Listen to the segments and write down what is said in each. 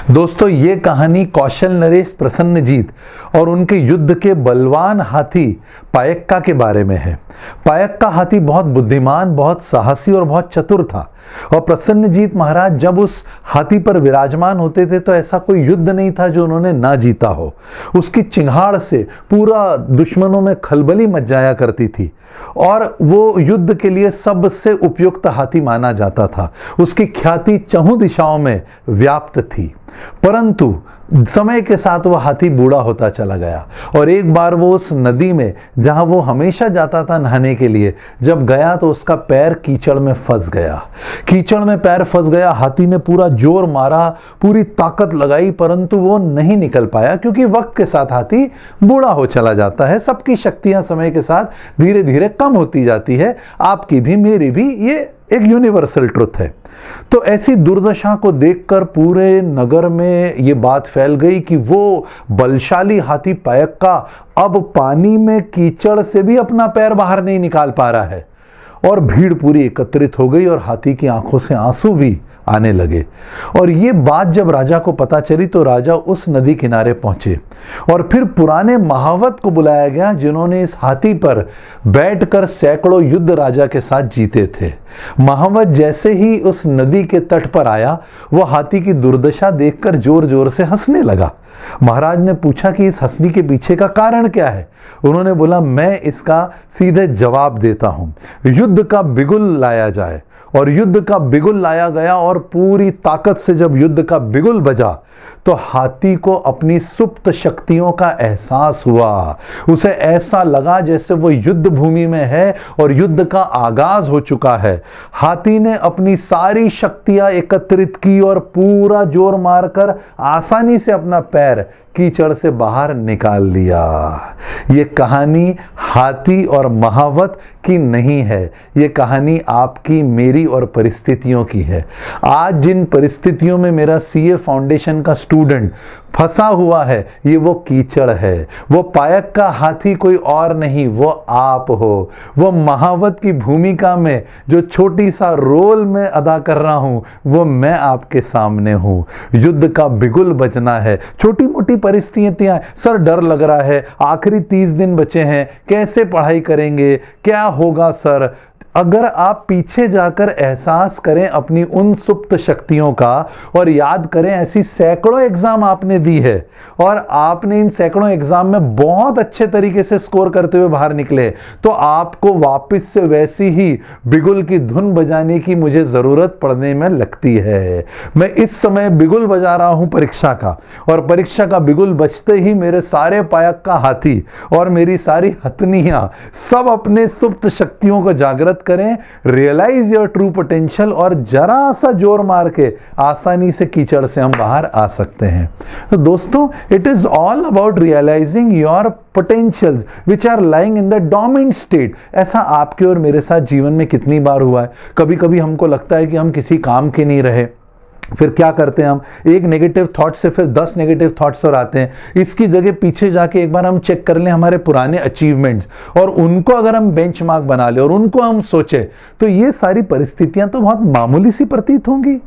दोस्तों, ये कहानी कौशल नरेश प्रसन्नजीत और उनके युद्ध के बलवान हाथी पायक्का के बारे में है। पायक्का हाथी बहुत बुद्धिमान, बहुत साहसी और बहुत चतुर था। और प्रसन्नजीत महाराज जब उस हाथी पर विराजमान होते थे तो ऐसा कोई युद्ध नहीं था जो उन्होंने ना जीता हो। उसकी चिंगाड़ से पूरा दुश्मनों में खलबली मच जाया करती थी और वो युद्ध के लिए सबसे उपयुक्त हाथी माना जाता था। उसकी ख्याति चहुं दिशाओं में व्याप्त थी। परंतु समय के साथ वह हाथी बूढ़ा होता चला गया और एक बार वो उस नदी में जहां वो हमेशा जाता था नहाने के लिए, जब गया तो उसका पैर कीचड़ में फंस गया। कीचड़ में पैर फंस गया। हाथी ने पूरा जोर मारा, पूरी ताकत लगाई, परंतु वो नहीं निकल पाया, क्योंकि वक्त के साथ हाथी बूढ़ा हो चला जाता है। सबकी शक्तियां समय के साथ धीरे धीरे कम होती जाती है, आपकी भी मेरी भी। ये एक यूनिवर्सल ट्रुथ है। तो ऐसी दुर्दशा को देखकर पूरे नगर में ये बात फैल गई कि वो बलशाली हाथी पायक्का अब पानी में कीचड़ से भी अपना पैर बाहर नहीं निकाल पा रहा है। और भीड़ पूरी एकत्रित हो गई और हाथी की आंखों से आंसू भी आने लगे। और ये बात जब राजा को पता चली तो राजा उस नदी किनारे पहुंचे और फिर पुराने महावत को बुलाया गया, जिन्होंने इस हाथी पर बैठकर सैकड़ों युद्ध राजा के साथ जीते थे। महावत जैसे ही उस नदी के तट पर आया, वो हाथी की दुर्दशा देखकर जोर जोर से हंसने लगा। महाराज ने पूछा कि इस हंसने के पीछे का कारण क्या है। उन्होंने बोला, मैं इसका सीधे जवाब देता हूं। युद्ध का बिगुल लाया जाए। और युद्ध का बिगुल लाया गया और पूरी ताकत से जब युद्ध का बिगुल बजा तो हाथी को अपनी सुप्त शक्तियों का एहसास हुआ। उसे ऐसा लगा जैसे वो युद्ध भूमि में है और युद्ध का आगाज हो चुका है। हाथी ने अपनी सारी शक्तियां एकत्रित की और पूरा जोर मारकर आसानी से अपना पैर कीचड़ से बाहर निकाल लिया। ये कहानी हाथी और महावत की नहीं है, ये कहानी आपकी, मेरी और परिस्थितियों की है। आज जिन परिस्थितियों में मेरा सीए फाउंडेशन का स्टूडेंट फंसा हुआ है, ये वो कीचड़ है। वो पायक्का हाथी कोई और नहीं, वो आप हो। वो महावत की भूमिका में जो छोटी सा रोल मैं अदा कर रहा हूं, वो मैं आपके सामने हूं। युद्ध का बिगुल बजना है। छोटी मोटी परिस्थितियां, सर डर लग रहा है, आखिरी 30 दिन बचे हैं, कैसे पढ़ाई करेंगे, क्या होगा सर। अगर आप पीछे जाकर एहसास करें अपनी उन सुप्त शक्तियों का और याद करें ऐसी सैकड़ों एग्जाम आपने दी है और आपने इन सैकड़ों एग्जाम में बहुत अच्छे तरीके से स्कोर करते हुए बाहर निकले, तो आपको वापस से वैसी ही बिगुल की धुन बजाने की मुझे जरूरत पड़ने में लगती है। मैं इस समय बिगुल बजा रहा हूं परीक्षा का, और परीक्षा का बिगुल बजते ही मेरे सारे पायक्का हाथी और मेरी सारी हथनियां सब अपने सुप्त शक्तियों को जागृत करें, रियलाइज योर ट्रू पोटेंशियल, और जरा सा जोर मार के आसानी से कीचड़ से हम बाहर आ सकते हैं। तो दोस्तों, it is all about realising your potentials which are lying in the dominant state. ऐसा आपके और मेरे साथ जीवन में कितनी बार हुआ है। कभी कभी हमको लगता है कि हम किसी काम के नहीं रहे, फिर क्या करते हैं हम, एक नेगेटिव थॉट से फिर 10 नेगेटिव थॉट्स और आते हैं। इसकी जगह पीछे जाके एक बार हम चेक कर लें हमारे पुराने अचीवमेंट्स, और उनको अगर हम बेंचमार्क बना लें और उनको हम सोचें, तो ये सारी परिस्थितियां तो बहुत मामूली सी प्रतीत होंगी।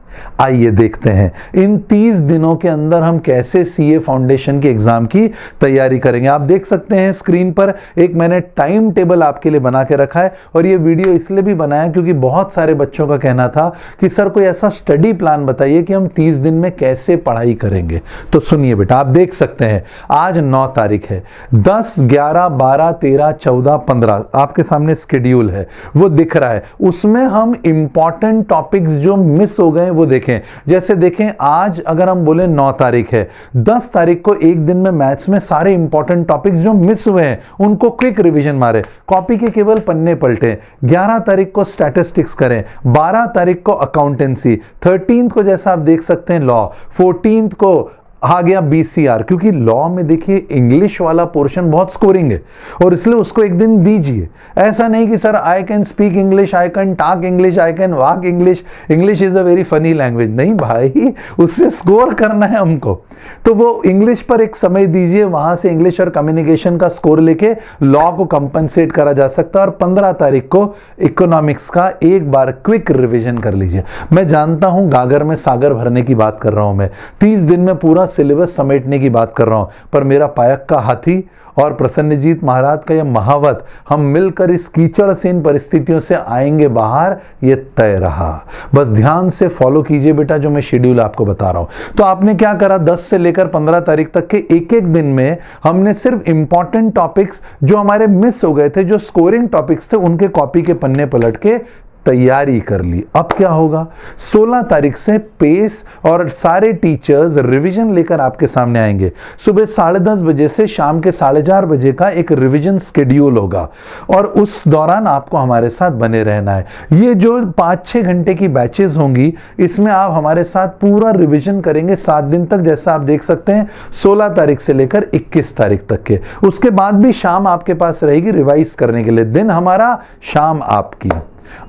आइए देखते हैं इन 30 दिनों के अंदर हम कैसे सीए फाउंडेशन के एग्जाम की तैयारी करेंगे। आप देख सकते हैं स्क्रीन पर एक मैंने टाइम टेबल आपके लिए बना के रखा है, और ये वीडियो इसलिए भी बनाया क्योंकि बहुत सारे बच्चों का कहना था कि सर कोई ऐसा स्टडी प्लान बताइए कि हम 30 दिन में कैसे पढ़ाई करेंगे। तो सुनिए बेटा, आप देख सकते हैं आज 9 तारीख है, 10, 11, 12, 13, 14, 15 आपके सामने स्केड्यूल है, वो दिख रहा है। उसमें हम इंपॉर्टेंट टॉपिक्स जो मिस हो गए वो देखें। जैसे देखें, आज अगर हम बोले 9 तारीख है, 10 तारीख को एक दिन में मैथ्स में सारे इंपॉर्टेंट टॉपिक्स जो मिस हुए हैं उनको क्विक रिवीजन मारे, कॉपी के केवल पन्ने पलटे। 11 तारीख को स्टैटिस्टिक्स करें, 12 तारीख को अकाउंटेंसी, 13 को जैसा आप देख सकते हैं लॉ, 14 को आ गया BCR, क्योंकि लॉ में देखिए इंग्लिश वाला पोर्शन बहुत स्कोरिंग है और इसलिए उसको एक दिन दीजिए। ऐसा नहीं कि sir I can speak English, I can talk English, I can walk English, English is a very funny language. नहीं भाई, उससे स्कोर करना है हमको, तो वो इंग्लिश पर एक समय दीजिए, वहां से इंग्लिश और कम्युनिकेशन का स्कोर लेके लॉ को कंपनसेट करा जा सकता है। और 15 तारीख को इकोनॉमिक्स का एक बार क्विक रिवीजन कर लीजिए। मैं जानता हूं गागर में सागर भरने की बात कर रहा हूं, मैं 30 दिन में पूरा सिलेबस समेटने की बात कर रहा हूं, पर मेरा पायक का हाथी और प्रसन्नजीत महाराज का यह महावत, हम मिलकर इस कीचड़ से, इन परिस्थितियों से आएंगे बाहर, ये तय रहा। बस ध्यान से फॉलो कीजिए बेटा जो मैं शेड्यूल आपको बता रहा हूं। तो आपने क्या करा, 10 से लेकर 15 तारीख तक के एक एक दिन में हमने सिर्फ इंपॉर्टेंट टॉपिक्स जो हमारे मिस हो गए थे, जो स्कोरिंग टॉपिक्स थे, उनके कॉपी के पन्ने पलट के तैयारी कर ली। अब क्या होगा, 16 तारीख से पेस और सारे टीचर्स रिवीजन लेकर आपके सामने आएंगे। सुबह 10:30 बजे से शाम के 4:30 बजे का एक रिवीजन शेड्यूल होगा और उस दौरान आपको हमारे साथ बने रहना है। ये जो 5-6 घंटे की बैचेस होंगी, इसमें आप हमारे साथ पूरा रिवीजन करेंगे 7 दिन तक, जैसा आप देख सकते हैं 16 तारीख से लेकर 21 तारीख तक के। उसके बाद भी शाम आपके पास रहेगी रिवाइज करने के लिए, दिन हमारा, शाम आपकी।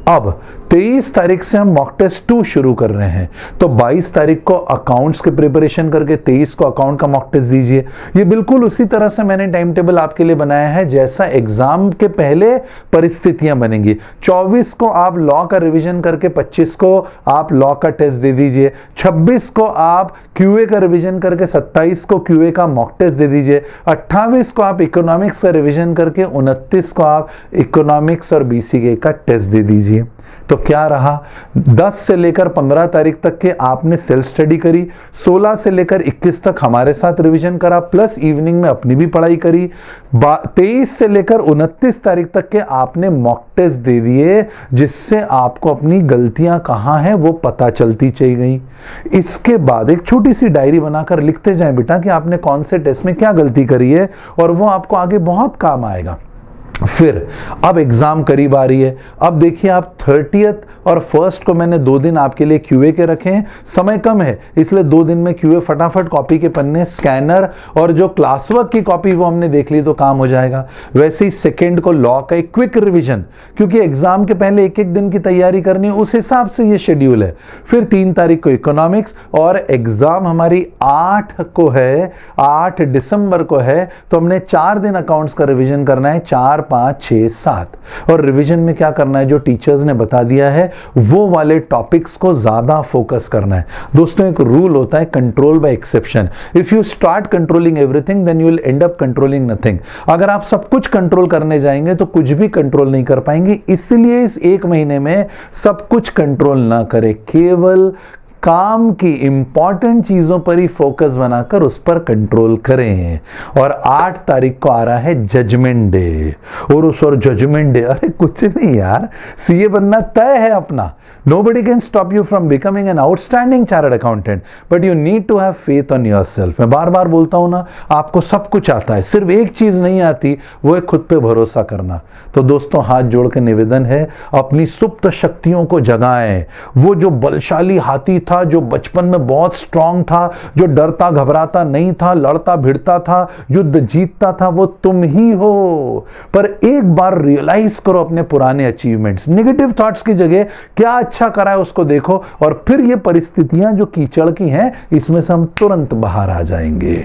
अब 23 तारीख से हम मॉक टेस्ट 2 शुरू कर रहे हैं, तो 22 तारीख को अकाउंट्स के प्रिपरेशन करके 23 को अकाउंट का मॉक टेस्ट दीजिए। ये बिल्कुल उसी तरह से मैंने टाइम टेबल आपके लिए बनाया है जैसा एग्जाम के पहले परिस्थितियां बनेंगी। 24 को आप लॉ का रिवीजन करके 25 को आप लॉ का टेस्ट दे दीजिए। 26 को आप क्यूए का रिवीजन करके 27 को क्यूए का मॉक टेस्ट दे दीजिए। 28 को आप इकोनॉमिक्स का रिवीजन करके 29 को आप इकोनॉमिक्स और BCK का टेस्ट दे दीजिए। तो क्या रहा, 10 से लेकर 15 तारीख तक के आपने सेल्फ स्टडी करी, 16 से लेकर 21 तक हमारे साथ रिवीजन करा, प्लस इवनिंग में अपनी भी पढ़ाई करी। 23 से लेकर 29 तारीख तक के आपने मॉक टेस्ट दे दिए, जिससे आपको अपनी गलतियां कहां हैं वो पता चलती चली गई। इसके बाद एक छोटी सी डायरी बनाकर लिखते जाएं बेटा कि आपने कौन से टेस्ट में क्या गलती करी है, और वो आपको आगे बहुत काम आएगा। फिर अब एग्जाम करीब आ रही है। अब देखिए आप 30th और 1st को मैंने 2 दिन आपके लिए क्यूए के रखे हैं, समय कम है इसलिए 2 दिन में क्यूए फटाफट कॉपी के पन्ने, स्कैनर और जो क्लास वर्क की कॉपी वो हमने देख ली तो काम हो जाएगा। वैसे ही 2nd को लॉ का एक क्विक रिवीजन, क्योंकि एग्जाम के पहले एक एक दिन की तैयारी करनी है, उस हिसाब से ये शेड्यूल है। फिर 3 तारीख को इकोनॉमिक्स, और एग्जाम हमारी 8 को है, 8 दिसंबर को है, तो हमने 4 दिन अकाउंट्स का रिवीजन करना है, 4, 5, 6, 7। और रिवीजन में क्या करना है, जो टीचर्स ने बता दिया है वो वाले टॉपिक्स को ज्यादा फोकस करना है। दोस्तों एक रूल होता है, control by exception. If you start controlling everything then you will end up controlling nothing. अगर आप सब कुछ कंट्रोल करने जाएंगे तो कुछ भी कंट्रोल नहीं कर पाएंगे। इसलिए इस 1 महीने में सब कुछ कंट्रोल ना करें, केवल काम की इंपॉर्टेंट चीजों पर ही फोकस बनाकर उस पर कंट्रोल करें। और 8 तारीख को आ रहा है जजमेंट डे, और उस और जजमेंट डे, अरे कुछ नहीं यार, सीए बनना तय है अपना। Nobody can stop you from becoming an outstanding chartered accountant, but you need to have faith on yourself। मैं बार बार बोलता हूं ना, आपको सब कुछ आता है, सिर्फ एक चीज नहीं आती, वो है खुद पे भरोसा करना। तो दोस्तों हाथ जोड़ के निवेदन है, अपनी सुप्त शक्तियों को जगाएं। वो जो बलशाली हाथी था, जो बचपन में बहुत स्ट्रांग था, जो डरता घबराता नहीं था, लड़ता भिड़ता था, युद्ध जीतता था, वो तुम ही हो। पर एक बार रियलाइज करो अपने पुराने अचीवमेंट्स, नेगेटिव थॉट्स की जगह क्या अच्छा करा है उसको देखो, और फिर ये परिस्थितियां जो कीचड़ की हैं, इसमें से हम तुरंत बाहर आ जाएंगे।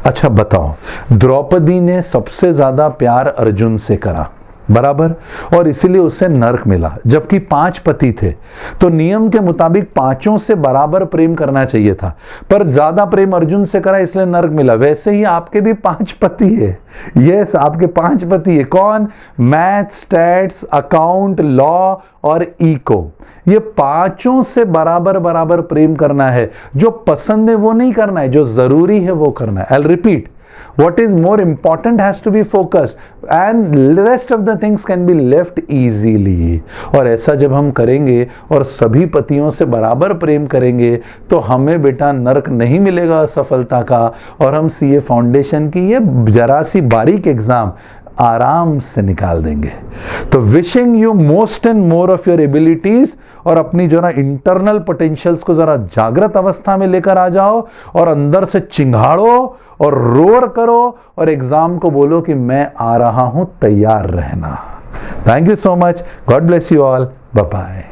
अच्छा बताओ, द्रौपदी ने सबसे ज्यादा प्यार अर्जुन से करा, बराबर, और इसीलिए उसे नर्क मिला, जबकि 5 पति थे। तो नियम के मुताबिक 5 से बराबर प्रेम करना चाहिए था, पर ज्यादा प्रेम अर्जुन से करा इसलिए नर्क मिला। वैसे ही आपके भी 5 पति है। यस, आपके 5 पति है। कौन? मैथ, स्टैट्स, अकाउंट, लॉ और इको। ये 5 से बराबर बराबर प्रेम करना है। जो पसंद है वो नहीं करना है, जो जरूरी है वो करना है। I will repeat, what is more important has to be focused and rest of the things can be left easily। और ऐसा जब हम करेंगे और सभी पतियों से बराबर प्रेम करेंगे तो हमें बेटा नर्क नहीं मिलेगा असफलता का, और हम सीए फाउंडेशन की ये जरा सी बारीक एग्जाम आराम से निकाल देंगे। तो wishing you most and more of your abilities और अपनी जो ना इंटरनल पोटेंशियल्स को जरा जागृत अवस्था में लेकर आ जाओ और अंदर से चिंघाड़ो और रोर करो और एग्जाम को बोलो कि मैं आ रहा हूं, तैयार रहना। Thank you so much. God bless you all. Bye bye.